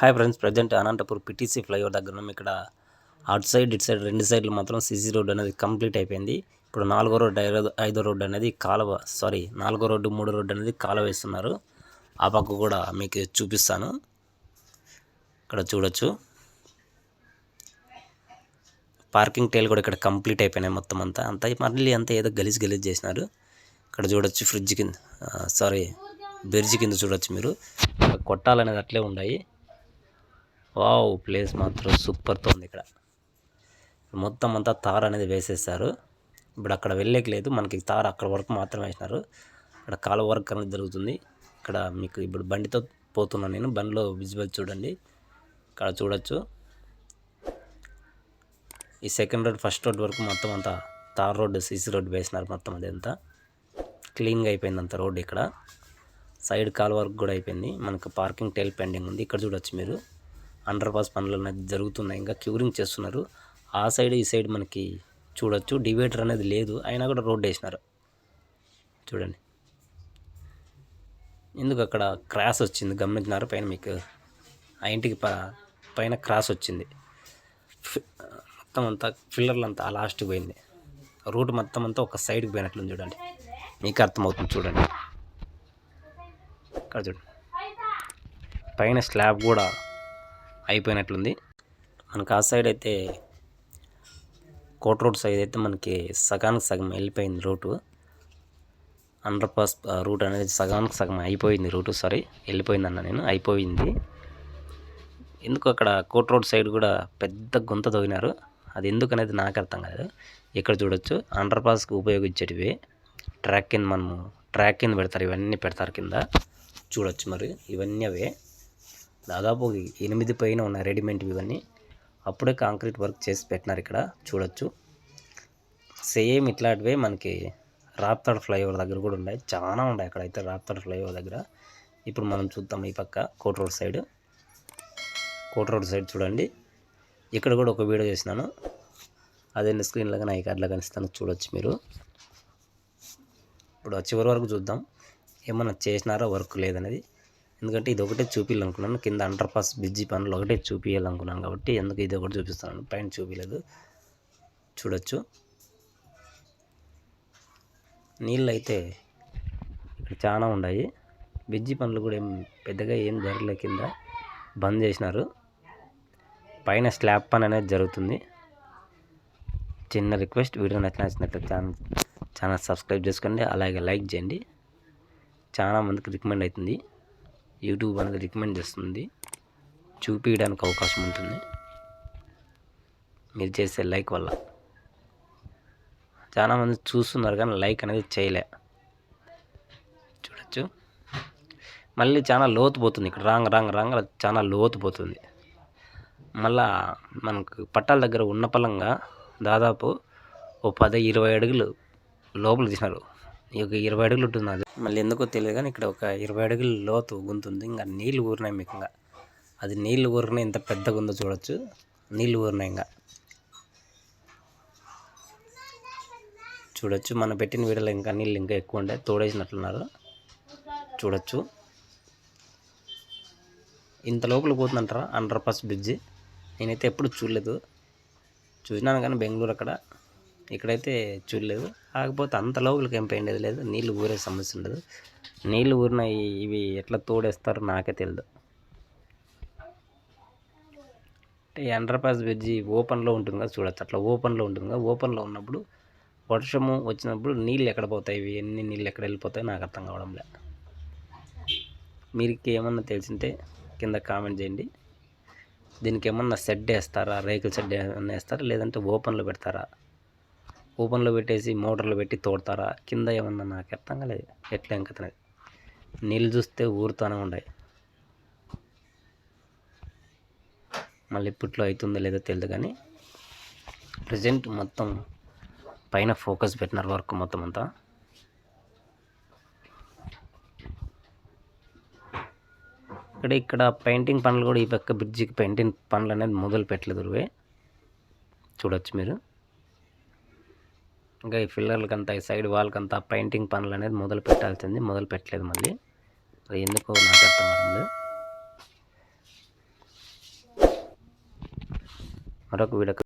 Hi friends, present Anantapur PTC flyover దగ్గర ఉన్నాం. ఇక్కడ అటు సైడ్ ఇటు సైడ్ రెండు సైడ్లు మాత్రం CC రోడ్ అనేది కంప్లీట్ అయిపోయింది. ఇప్పుడు 4వ రోడ్ 5వ రోడ్ అనేది కాలువ, 4వ రోడ్డు 3వ రోడ్డు అనేది కాలువ వేస్తున్నారు. ఆ పక్క కూడా మీకు చూపిస్తాను. ఇక్కడ చూడొచ్చు పార్కింగ్ టైల్ కూడా ఇక్కడ కంప్లీట్ అయిపోయినాయి. మొత్తం అంతా మళ్ళీ అంతా ఏదో గలీజ్ చేసినారు. ఇక్కడ చూడొచ్చు ఫ్రిడ్జ్ కింద బ్రిడ్జ్ కింద చూడొచ్చు మీరు. కొట్టాలనేది అట్లే ఉన్నాయి. వావ్, ప్లేస్ మాత్రం సూపర్తో ఉంది. ఇక్కడ మొత్తం అంతా తార్ అనేది వేసేసారు. ఇప్పుడు అక్కడ వెళ్ళేకి లేదు, మనకి తార్ అక్కడ వరకు మాత్రమే వేసినారు. ఇక్కడ కాలువ వర్క్ అనేది జరుగుతుంది. ఇక్కడ మీకు ఇప్పుడు బండితో పోతున్నాను నేను, బండిలో విజువల్ చూడండి. ఇక్కడ చూడొచ్చు ఈ సెకండ్ రోడ్ ఫస్ట్ రోడ్ వరకు మొత్తం అంతా తార్ రోడ్డు CC రోడ్డు వేసినారు. మొత్తం అదంతా క్లీన్గా అయిపోయింది అంత రోడ్డు. ఇక్కడ సైడ్ కాలువ వర్క్ కూడా అయిపోయింది. మనకు పార్కింగ్ టైల్ పెండింగ్ ఉంది. ఇక్కడ చూడొచ్చు మీరు అండర్ పాస్ పనులు అనేది జరుగుతున్నాయి, ఇంకా క్యూరింగ్ చేస్తున్నారు. ఆ సైడ్ ఈ సైడ్ మనకి చూడొచ్చు డివైడర్ అనేది లేదు, అయినా కూడా రోడ్డు వేసినారు. చూడండి ఎందుకు అక్కడ క్రాస్ వచ్చింది గమనించినారు. పైన మీకు ఆ ఇంటికి పైన క్రాస్ వచ్చింది. మొత్తం అంతా ఫిల్లర్లు అంతా లాస్ట్కి పోయింది. రూట్ మొత్తం అంతా ఒక సైడ్కి పోయినట్లుంది. చూడండి మీకు అర్థమవుతుంది. చూడండి ఇక్కడ చూడండి పైన స్లాబ్ కూడా అయిపోయినట్లుంది. మనకు ఆ సైడ్ అయితే కోట్ రోడ్ సైడ్ అయితే మనకి సగానికి సగం వెళ్ళిపోయింది రూటు. అండర్ పాస్ రూట్ అనేది సగానికి సగం అయిపోయింది. వెళ్ళిపోయింది అన్న నేను, అయిపోయింది. ఎందుకు అక్కడ కోట్ రోడ్ సైడ్ కూడా పెద్ద గుంత తవ్వినారు. అది ఎందుకు అనేది నాకు అర్థం కాదు. ఇక్కడ చూడొచ్చు అండర్ పాస్కి ఉపయోగించేటివి ట్రాక్ కింద, మనము ట్రాక్ కింద పెడతారు, ఇవన్నీ పెడతారు కింద. చూడొచ్చు మరి ఇవన్నీ అవే దాదాపు 8 పైన ఉన్నాయి రెడీమేడ్. ఇవన్నీ అప్పుడే కాంక్రీట్ వర్క్ చేసి పెట్టినారు. ఇక్కడ చూడొచ్చు సేమ్ ఇట్లాంటివే మనకి రాప్తాడ్ ఫ్లైఓవర్ దగ్గర కూడా ఉన్నాయి, చాలా ఉన్నాయి అక్కడైతే రాప్తాడ్ ఫ్లైఓవర్ దగ్గర. ఇప్పుడు మనం చూద్దాం ఈ పక్క కోట్ రోడ్ సైడ్ చూడండి. ఇక్కడ కూడా ఒక వీడియో చేసినాను, అదే స్క్రీన్లో కానీ ఐకార్డ్లో కనిపిస్తాను. చూడొచ్చు మీరు. ఇప్పుడు చివరి వరకు చూద్దాం ఏమన్నా చేసినారో వర్క్ లేదనేది. ఎందుకంటే ఇది ఒకటే చూపించాలనుకున్నాను, కింద అండర్ పాస్ బ్రిడ్జి పనులు ఒకటే చూపించాలనుకున్నాను కాబట్టి ఎందుకు ఇది ఒకటి చూపిస్తాను, పైన చూపించలేదు. చూడొచ్చు నీళ్ళు అయితే ఇక్కడ చాలా ఉన్నాయి. బ్రిడ్జి పనులు కూడా పెద్దగా ఏం జరగలే, కింద బంద్ చేసినారు. పైన స్లాబ్ పని అనేది జరుగుతుంది. చిన్న రిక్వెస్ట్, వీడియో నచ్చినట్లయితే ఛానల్ సబ్స్క్రైబ్ చేసుకోండి, అలాగే లైక్ చేయండి. చాలా మందికి రికమెండ్ అవుతుంది, యూట్యూబ్ అనేది రికమెండ్ చేస్తుంది, చూపించడానికి అవకాశం ఉంటుంది మీరు చేసే లైక్ వల్ల. చాలామంది చూస్తున్నారు కానీ లైక్ అనేది చేయలే. చూడొచ్చు మళ్ళీ చాలా లోతు పోతుంది. ఇక్కడ రాంగ్ చాలా లోతు పోతుంది. మళ్ళా మనకు పట్టాల దగ్గర ఉన్న పలంగా దాదాపు ఓ 10-20 అడుగులు లోపల తీసినారు. ఒక 20 అడుగులు ఉంటుంది అది, మళ్ళీ ఎందుకో తెలియదు కానీ ఇక్కడ ఒక 20 అడుగులు లోతు గుంతుంది. ఇంకా నీళ్ళు ఊరినాయి మీకు, ఇంకా అది నీళ్ళు ఊరినాయి. ఎంత పెద్దగా ఉందో చూడొచ్చు, నీళ్ళు ఊరినాయి. ఇంకా చూడొచ్చు మనం పెట్టిన వీడియోలో ఇంకా నీళ్ళు ఇంకా ఎక్కువ ఉండే తోడేసినట్లున్నారు. చూడొచ్చు ఇంత లోపల పోతుందంటారా అండర్ పాస్ బ్రిడ్జి. నేనైతే ఎప్పుడు చూడలేదు, చూసినాను కానీ బెంగళూరు అక్కడ, ఇక్కడైతే చూడలేదు. కాకపోతే అంత లోపలికి ఏం పోయిండేది లేదు, నీళ్ళు ఊరే సమస్య ఉండదు. నీళ్ళు ఊరిన ఇవి ఎట్లా తోడేస్తారో నాకే తెలియదు. అంటే అండర్ పాస్ బ్రిడ్జి ఓపెన్లో ఉంటుంది కదా, చూడొచ్చు అట్లా ఓపెన్లో ఉంటుంది కదా. ఓపెన్లో ఉన్నప్పుడు వర్షము వచ్చినప్పుడు నీళ్ళు ఎక్కడ పోతాయి, ఇవి ఎన్ని నీళ్ళు ఎక్కడ వెళ్ళిపోతాయి నాకు అర్థం కావడం లేదు. మీకు ఏమన్నా తెలిసింటే కింద కామెంట్ చేయండి. దీనికి ఏమన్నా షెడ్ వేస్తారా, రేకుల షెడ్ ఏమన్నా వేస్తారా, లేదంటే ఓపెన్లో పెడతారా, ఓపెన్లో పెట్టేసి మోటార్లు పెట్టి తోడతారా, కింద ఏమన్నా నాకు అర్థం కాలేదు ఎట్లా ఎంకతనేది. నీళ్ళు చూస్తే ఊరుతూనే ఉన్నాయి. మళ్ళీ ఇప్పట్లో అవుతుందో లేదో తెలియదు కానీ ప్రజెంట్ మొత్తం పైన ఫోకస్ పెట్టినారు వర్క్ మొత్తం అంతా. ఇక్కడ పెయింటింగ్ పనులు కూడా ఈ పక్క బ్రిడ్జికి పెయింటింగ్ పనులు అనేది మొదలు పెట్టలేదు. చూడొచ్చు మీరు. ఇంకా ఈ పిల్లర్లకంతా ఈ సైడ్ వాళ్ళకంతా పెయింటింగ్ పనులు అనేది మొదలు పెట్టాల్సింది, మొదలు పెట్టలేదు. మళ్ళీ ఎందుకో నాకు అర్థం కావడం లేదు. మరొక వీడియో